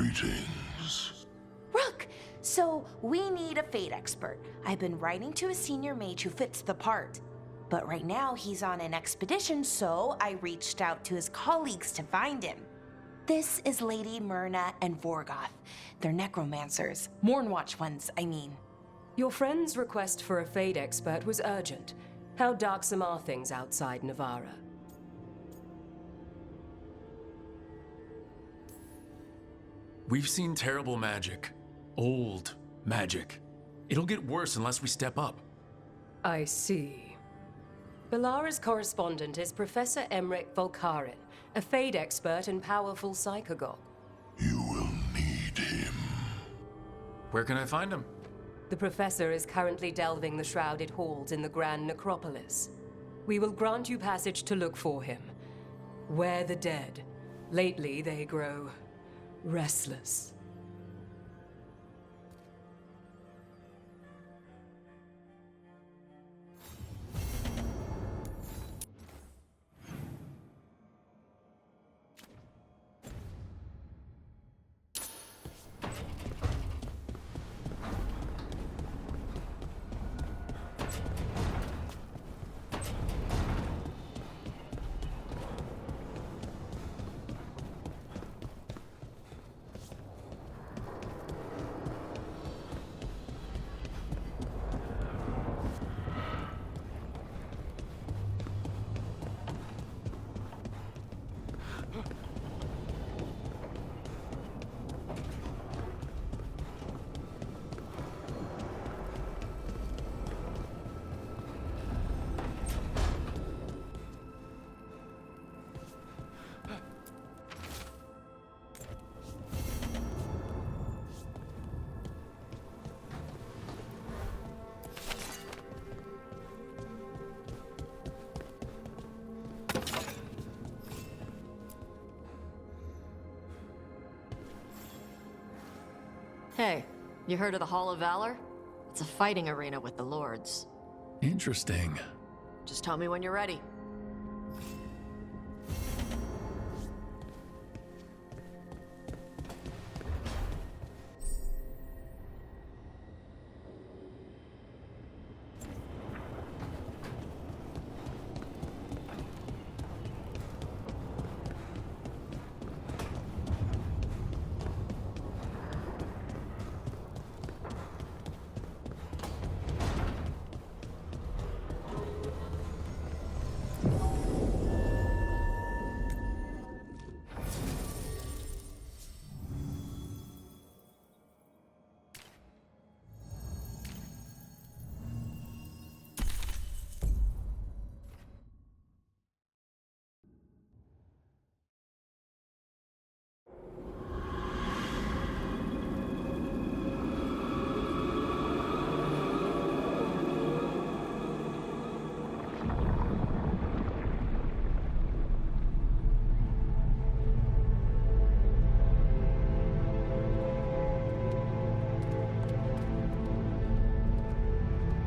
Greetings. Rook! So, we need a fate expert. I've been writing to a senior mage who fits the part. But right now, he's on an expedition, so I reached out to his colleagues to find him. This is Lady Myrna and Vorgoth. They're necromancers. Mournwatch ones, I mean. Your friend's request for a fate expert was urgent. How darksome are things outside Navarra? We've seen terrible magic. Old magic. It'll get worse unless we step up. I see. Belara's correspondent is Professor Emmerich Volkaren, a fate expert and powerful psychagogue. You will need him. Where can I find him? The professor is currently delving the shrouded halls in the Grand Necropolis. We will grant you passage to look for him. Where the dead. Lately they grow restless. Hey, you heard of the Hall of Valor? It's a fighting arena with the lords. Interesting. Just tell me when you're ready.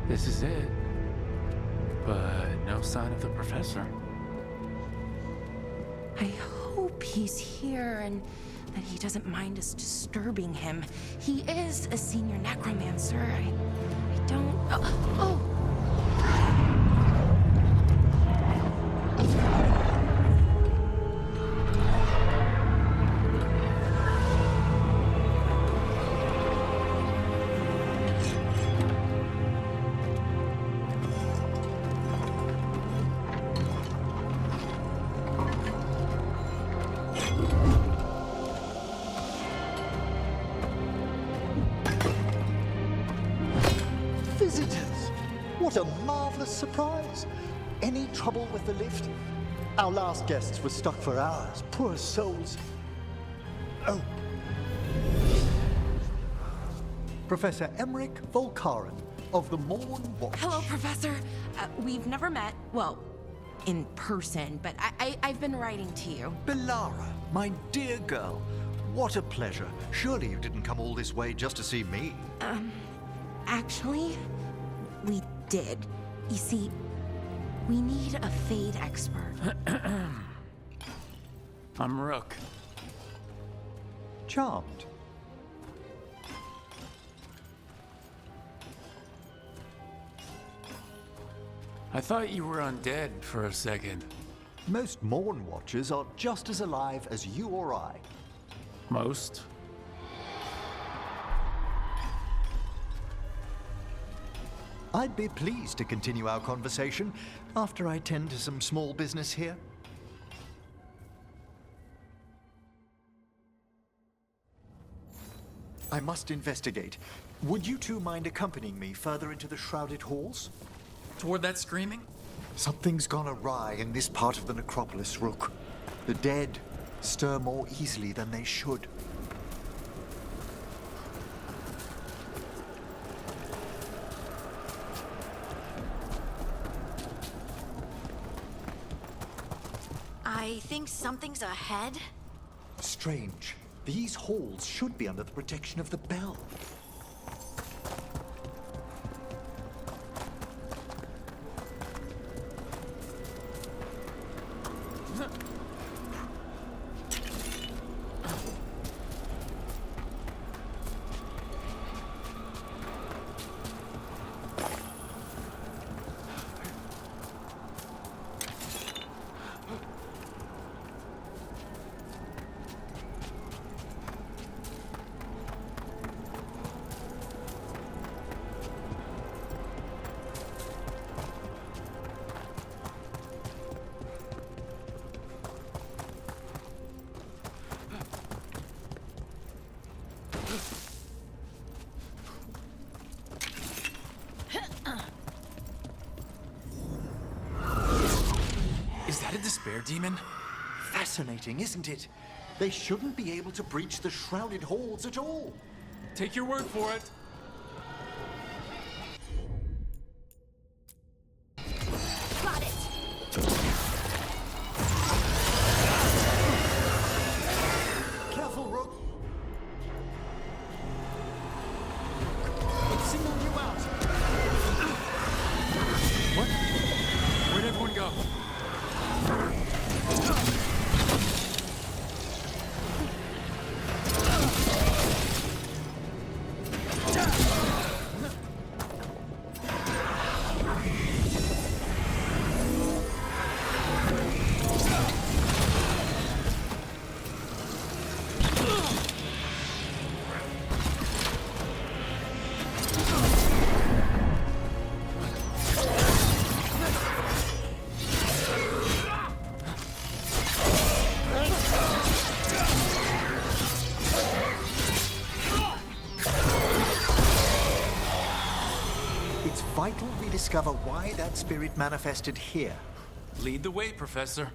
This is it. But no sign of the professor. I hope he's here and that he doesn't mind us disturbing him. He is a senior necromancer. I don't... Oh! Visitors! What a marvelous surprise! Any trouble with the lift? Our last guests were stuck for hours. Poor souls. Oh. Professor Emmerich Volkaren of the Mournwatch. Hello, Professor. We've never met, well, in person, but I've been writing to you. Belara, my dear girl, what a pleasure. Surely you didn't come all this way just to see me. Actually, we did. You see, we need a fate expert. I'm Rook. Charmed. I thought you were undead for a second. Most Morn Watchers are just as alive as you or I. Most? I'd be pleased to continue our conversation after I tend to some small business here. I must investigate. Would you two mind accompanying me further into the shrouded halls? Toward that screaming? Something's gone awry in this part of the necropolis, Rook. The dead stir more easily than they should. I think something's ahead. Strange. These halls should be under the protection of the bell. Is that a despair demon? Fascinating, isn't it? They shouldn't be able to breach the shrouded halls at all. Take your word for it. Got it. Careful, Rook. It's singled you out. What? Where'd everyone go? It's vital we discover why that spirit manifested here. Lead the way, Professor.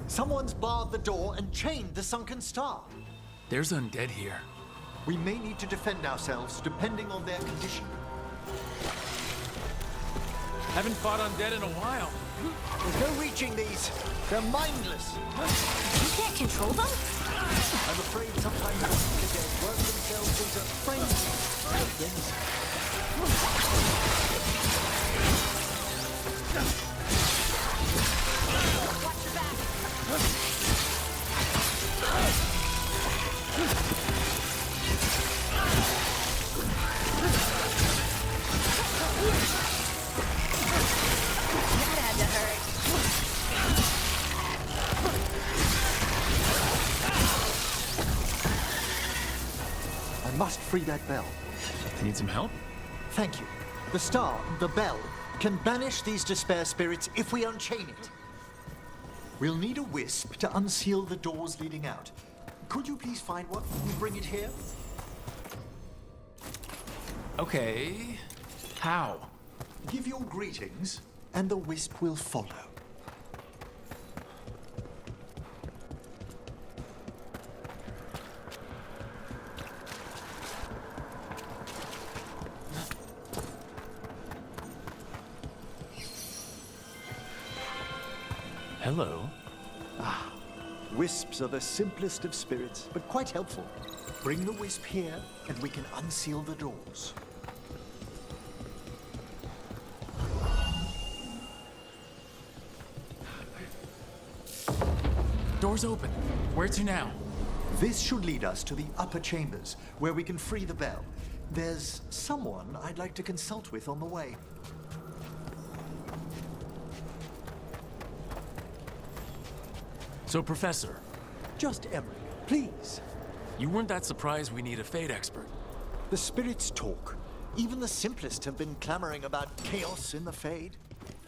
Someone's barred the door and chained the sunken star. There's undead here. We may need to defend ourselves depending on their condition. Haven't fought undead in a while. There's no reaching these. They're mindless. You can't control them? I'm afraid sometimes the dead work themselves into frenzy. Things. Watch your back. That had to hurt. must free that bell. Need some help? Thank you. The star, the bell, can banish these despair spirits if we unchain it. We'll need a wisp to unseal the doors leading out. Could you please find one and bring it here? Okay. How? Give your greetings, and the wisp will follow. Hello. Wisps are the simplest of spirits, but quite helpful. Bring the wisp here, and we can unseal the doors. Door's open. Where to now? This should lead us to the upper chambers, where we can free the bell. There's someone I'd like to consult with on the way. So, Professor, Just Emmerich, please. you weren't that surprised we need a fate expert. The spirits talk. Even the simplest have been clamoring about chaos in the Fade.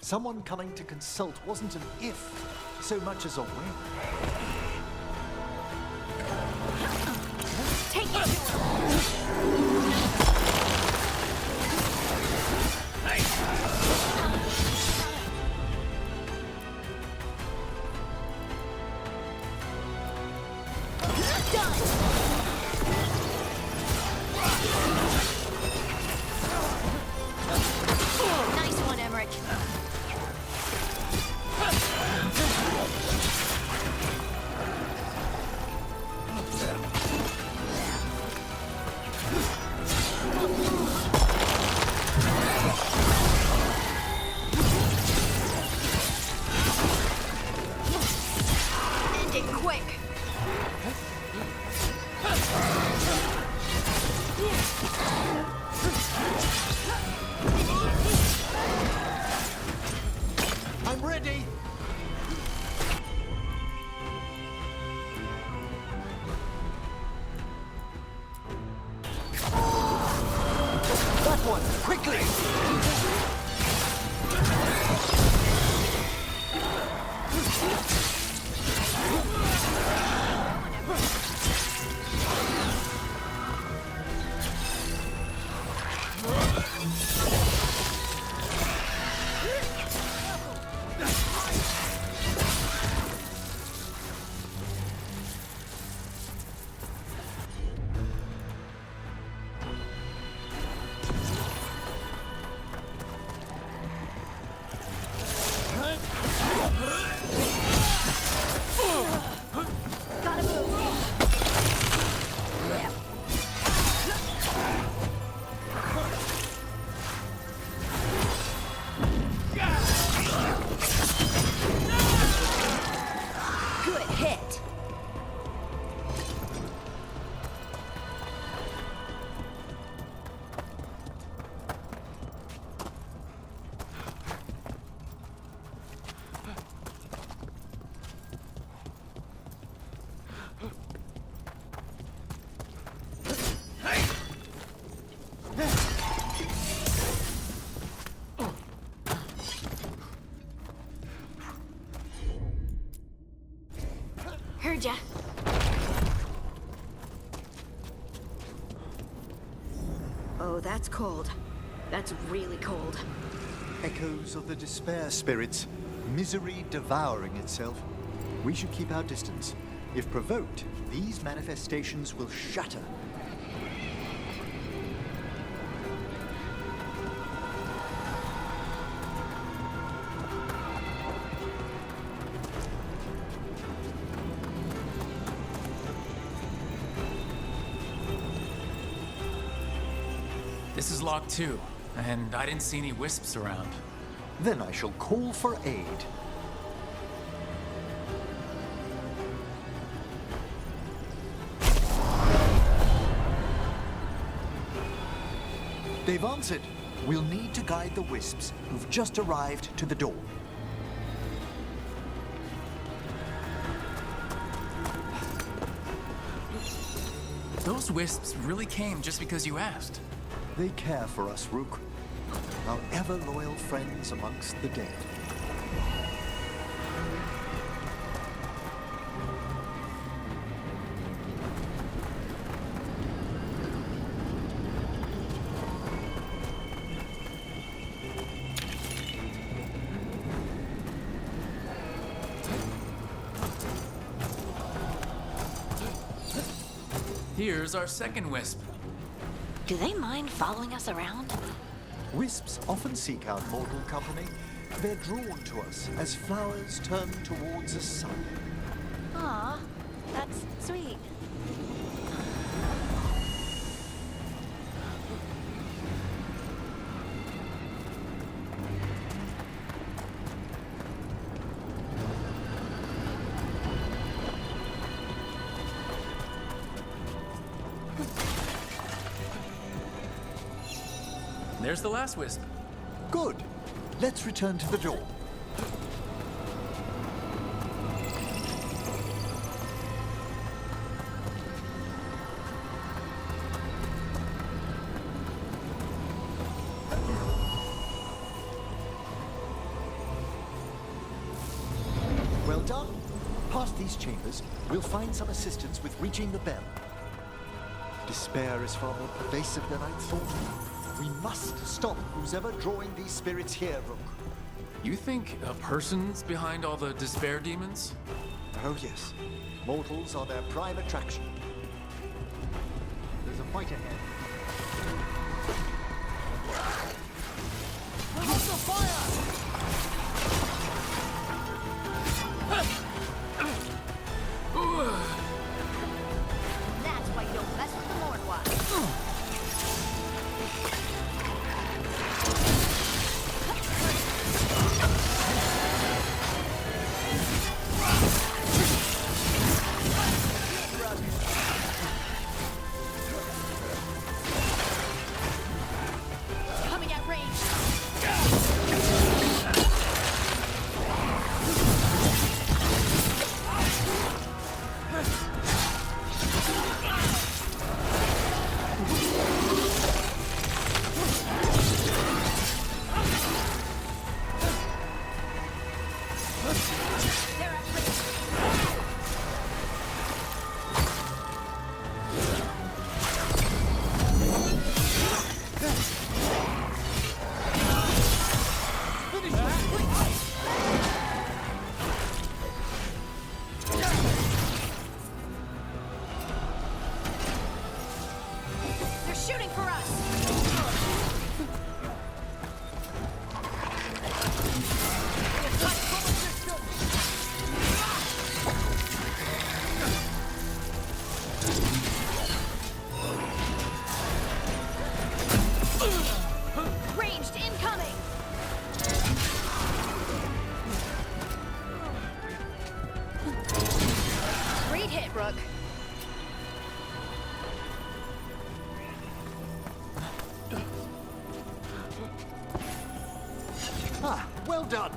Someone coming to consult wasn't an if, so much as a when. Take it to him! Nice one, Emmerich. End it quick. I'm ready! That one, quickly! Gotta move. Good hit. Heard ya. Oh, that's cold. That's really cold. Echoes of the despair spirits, misery devouring itself. We should keep our distance. If provoked, these manifestations will shatter. This is locked too, and I didn't see any wisps around. Then I shall call for aid. They've answered. We'll need to guide the wisps who've just arrived to the door. Those wisps really came just because you asked. They care for us, Rook. Our ever-loyal friends amongst the dead. Here's our second wisp. Do they mind following us around? Wisps often seek out mortal company. They're drawn to us as flowers turn towards a sun. Aw, that's sweet. There's the last wisp. Good. Let's return to the door. Well done. Past these chambers, we'll find some assistance with reaching the bell. Despair is far more pervasive than I'd thought. We must stop who's ever drawing these spirits here, Rook. You think a person's behind all the despair demons? Oh yes. Mortals are their prime attraction. There's a fight ahead. That's why you don't mess with the Lord Watch. Coming at range. They're at range. They're shooting for us. Ranged incoming. Great hit, Rook. Ah, well done.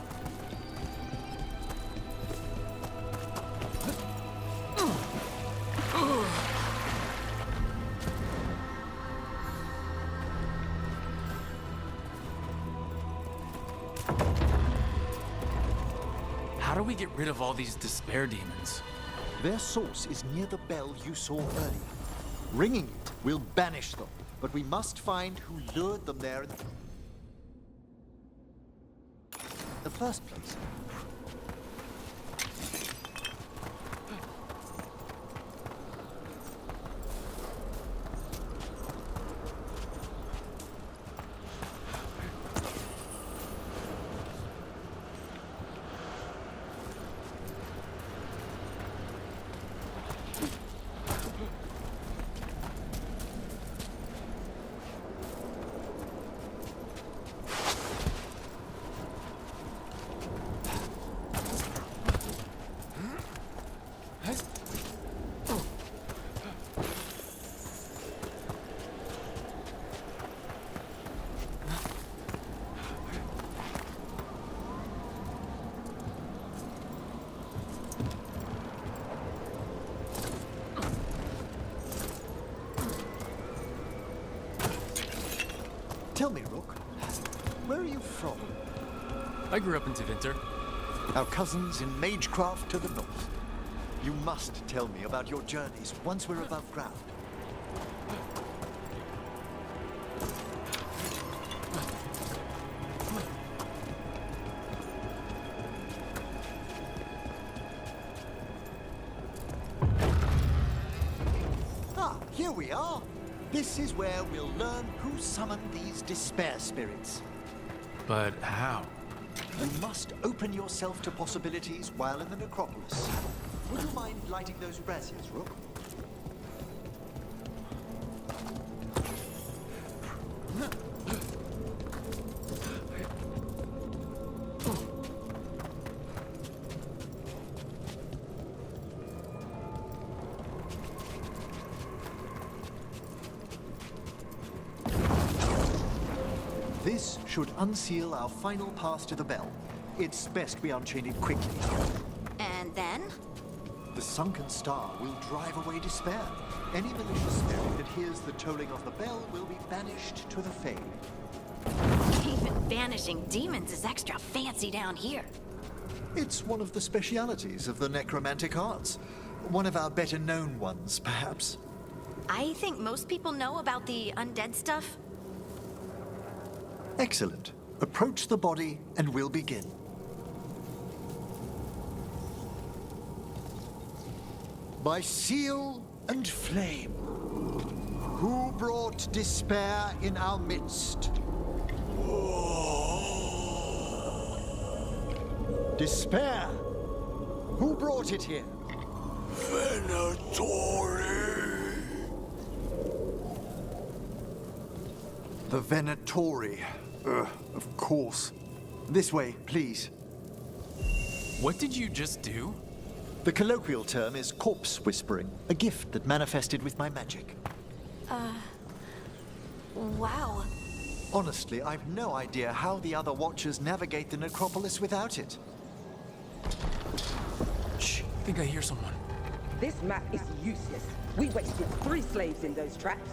How do we get rid of all these despair demons? Their source is near the bell you saw earlier. Ringing it will banish them, but we must find who lured them there in the first place. are you from? I grew up in Tevinter. Our cousins in Magecraft to the north. You must tell me about your journeys once we're above ground. Ah, here we are. This is where we'll learn who summoned these despair spirits. But how? You must open yourself to possibilities while in the necropolis. Would you mind lighting those braziers, Rook? This should unseal our final path to the bell. It's best we unchain it quickly. And then? The sunken star will drive away despair. Any malicious spirit that hears the tolling of the bell will be banished to the Fade. Even banishing demons is extra fancy down here. It's one of the specialities of the necromantic arts. One of our better known ones, perhaps. I think most people know about the undead stuff. Excellent. Approach the body and we'll begin. By seal and flame, who brought despair in our midst? Despair! Who brought it here? Venatori. The Venatori. Of course. This way, please. What did you just do? The colloquial term is corpse whispering, a gift that manifested with my magic. Wow. Honestly, I've no idea how the other Watchers navigate the necropolis without it. Shh, I think I hear someone. This map is useless. We wasted 3 slaves in those traps.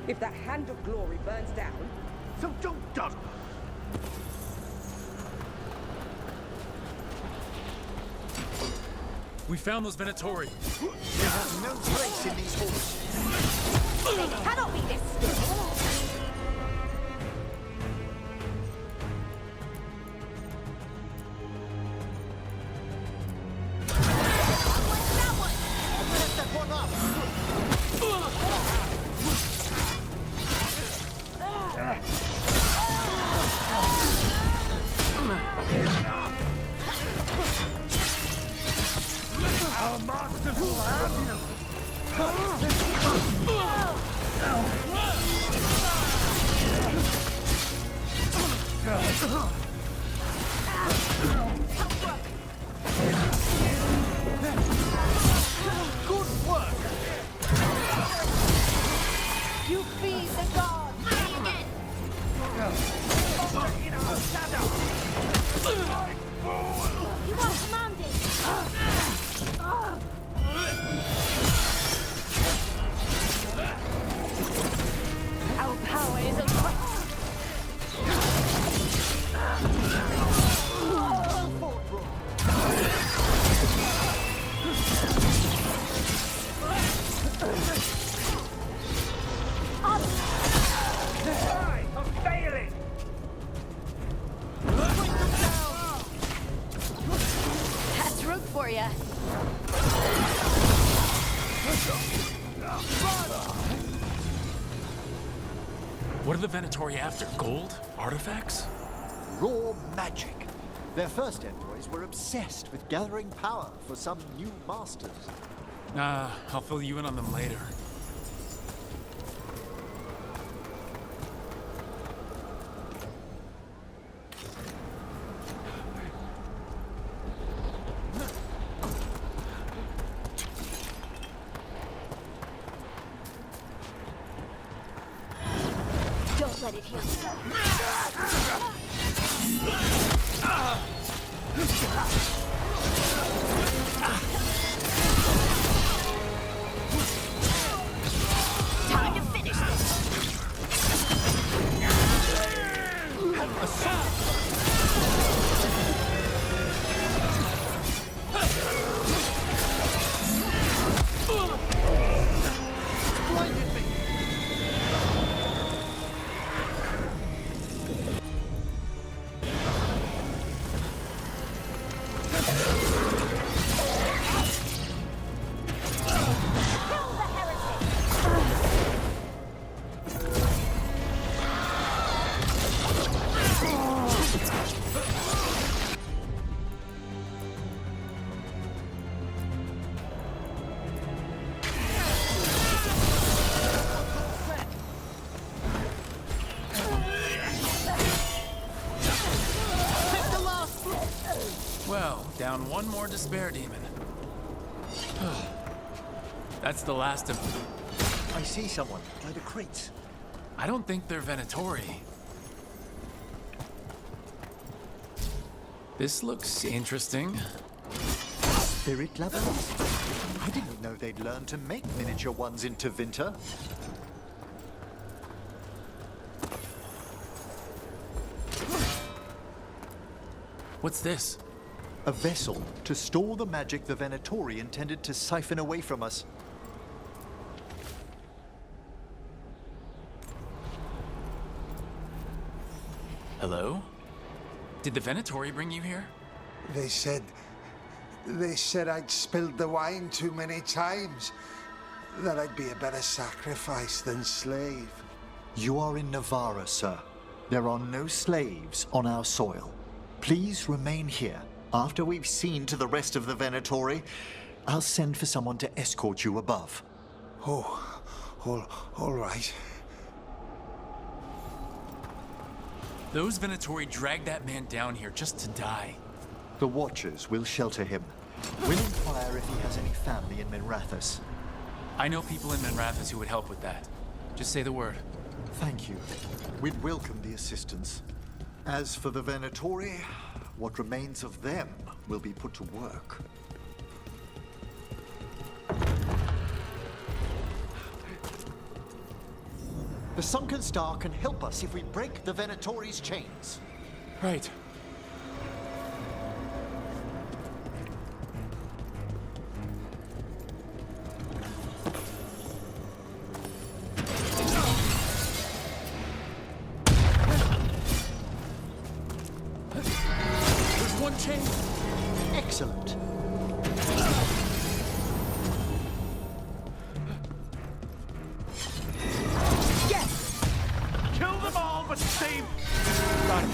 If that Hand of Glory burns down, So don't dawdle. We found those Venatori. They have no place in these halls. They cannot be this! Let that one up! Our masters will have you. Good work! You be the god! You are commanded! Our power is unmatched! I'm failing! That's root for ya. What are the Venatori after? Gold? Artifacts? Raw magic. Their first envoys were obsessed with gathering power for some new masters. I'll fill you in on them later. Don't let it heal you. Time to finish this. Assault Well, down one more despair demon. That's the last of them. I see someone by the crates. I don't think they're Venatori. This looks interesting. Spirit levels? I didn't know they'd learn to make miniature ones in Tevinter. What's this? A vessel to store the magic the Venatori intended to siphon away from us. Hello? Did the Venatori bring you here? They said I'd spilled the wine too many times. That I'd be a better sacrifice than slave. You are in Navarra, sir. There are no slaves on our soil. Please remain here. After we've seen to the rest of the Venatori, I'll send for someone to escort you above. Oh, all right. Those Venatori dragged that man down here just to die. The Watchers will shelter him. We'll inquire if he has any family in Minrathous. I know people in Minrathous who would help with that. Just say the word. Thank you. We'd welcome the assistance. As for the Venatori, what remains of them will be put to work. The Sunken Star can help us if we break the Venatori's chains. Right. There's one chain. Excellent. Kill them all, but save... Got it.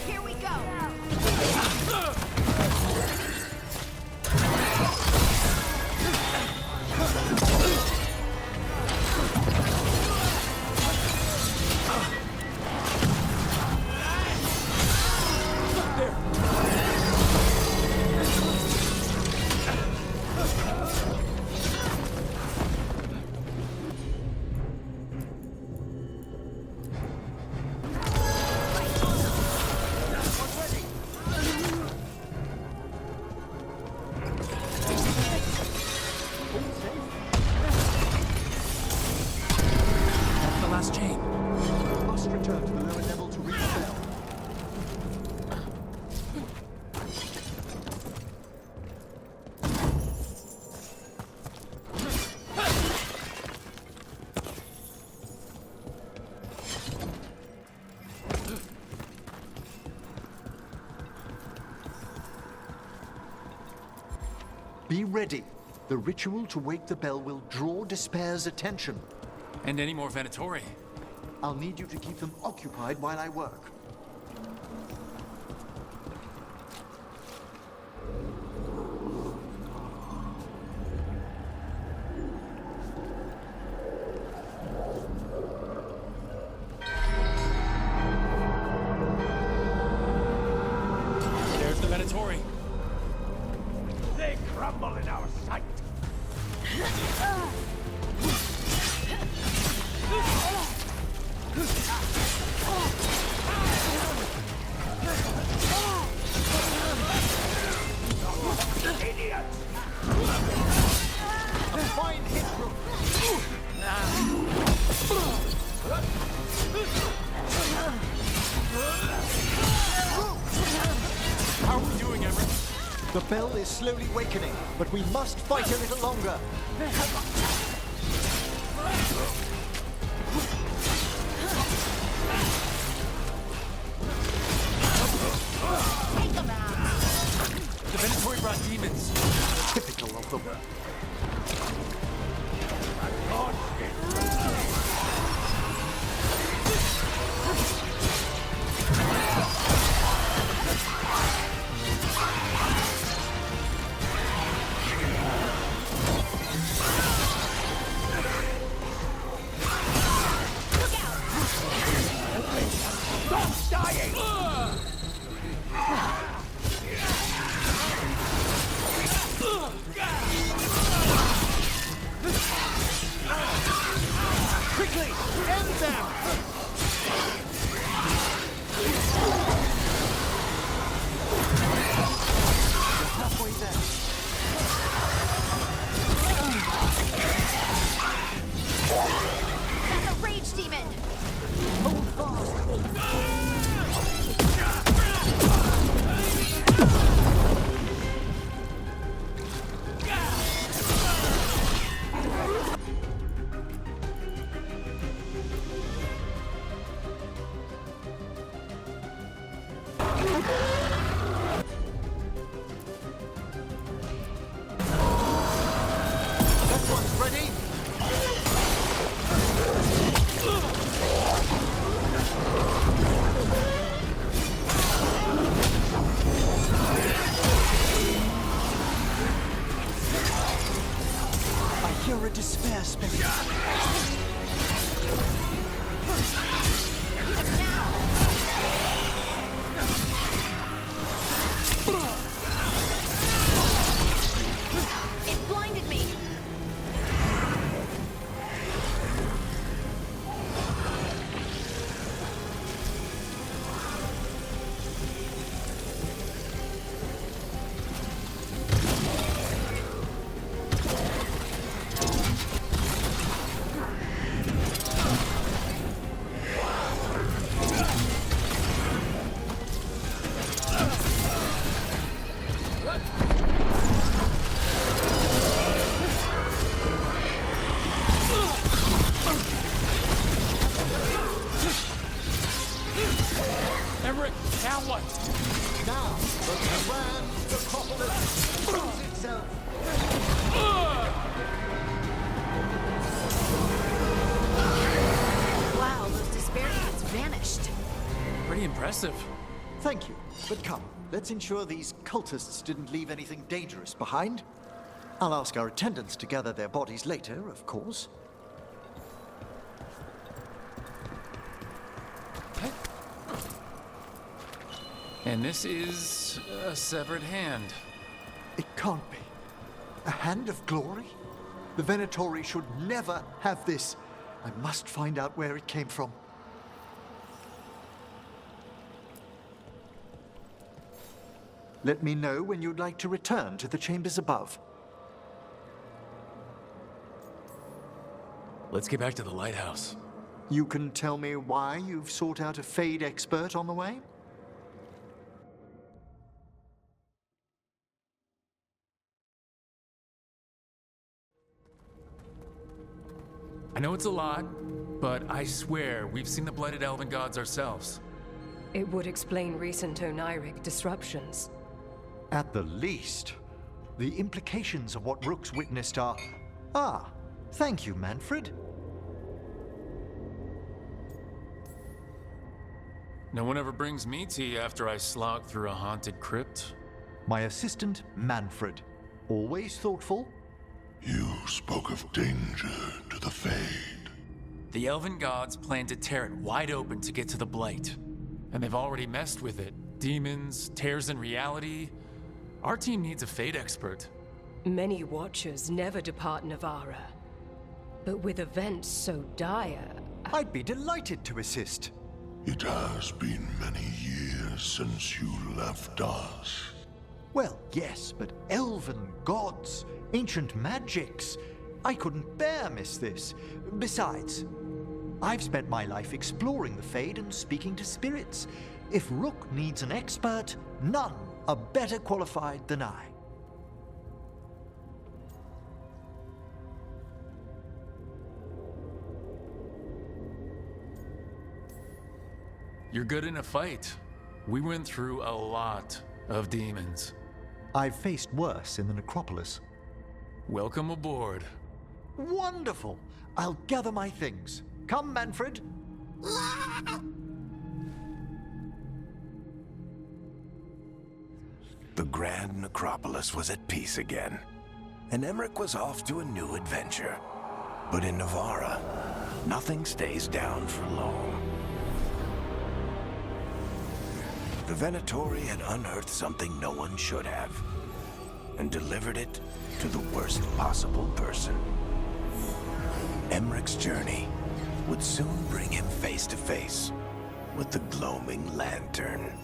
Here we go. That's the last chain. Must return to the lower level to reach the bell. Be ready. The ritual to wake the bell will draw Despair's attention. And any more Venatori. I'll need you to keep them occupied while I work. Venatori. They crumble in our sight. Idiots! A fine hit, Rook. How are we doing, Everett? The bell is slowly wakening, but we must fight a little longer. The Venatori brought demons. Typical of them. Stop dying! Quickly, end them! We're halfway there. That's a rage demon! Hold fast. That one's ready. I hear a despair spirit. It blinded me! Everett, now what? Now, the grand necropolis proves itself. Wow, those despair demons vanished. Pretty impressive. Thank you, but come, let's ensure these cultists didn't leave anything dangerous behind. I'll ask our attendants to gather their bodies later, of course. And this is a severed hand. It can't be. A hand of glory? The Venatori should never have this. I must find out where it came from. Let me know when you'd like to return to the chambers above. Let's get back to the lighthouse. You can tell me why you've sought out a Fade expert on the way? I know it's a lot, but I swear we've seen the blighted elven gods ourselves. It would explain recent oniric disruptions. At the least. The implications of what Rook's witnessed are... Ah, thank you, Manfred. No one ever brings me tea after I slog through a haunted crypt. My assistant, Manfred. Always thoughtful. You spoke of danger to the Fade. The elven gods plan to tear it wide open to get to the blight, and they've already messed with it demons, tears in reality. Our team needs a fate expert. Many Watchers never depart Navarra. But with events so dire, I'd be delighted to assist. It has been many years since you left us. Well, yes, but elven gods, ancient magics. I couldn't bear miss this. Besides, I've spent my life exploring the Fade and speaking to spirits. If Rook needs an expert, none are better qualified than I. You're good in a fight. We went through a lot of demons. I've faced worse in the necropolis. Welcome aboard. Wonderful! I'll gather my things. Come, Manfred. The Grand Necropolis was at peace again, and Emmerich was off to a new adventure. But in Navarra, nothing stays down for long. The Venatori had unearthed something no one should have, and delivered it to the worst possible person. Emmerich's journey would soon bring him face to face with the gloaming lantern.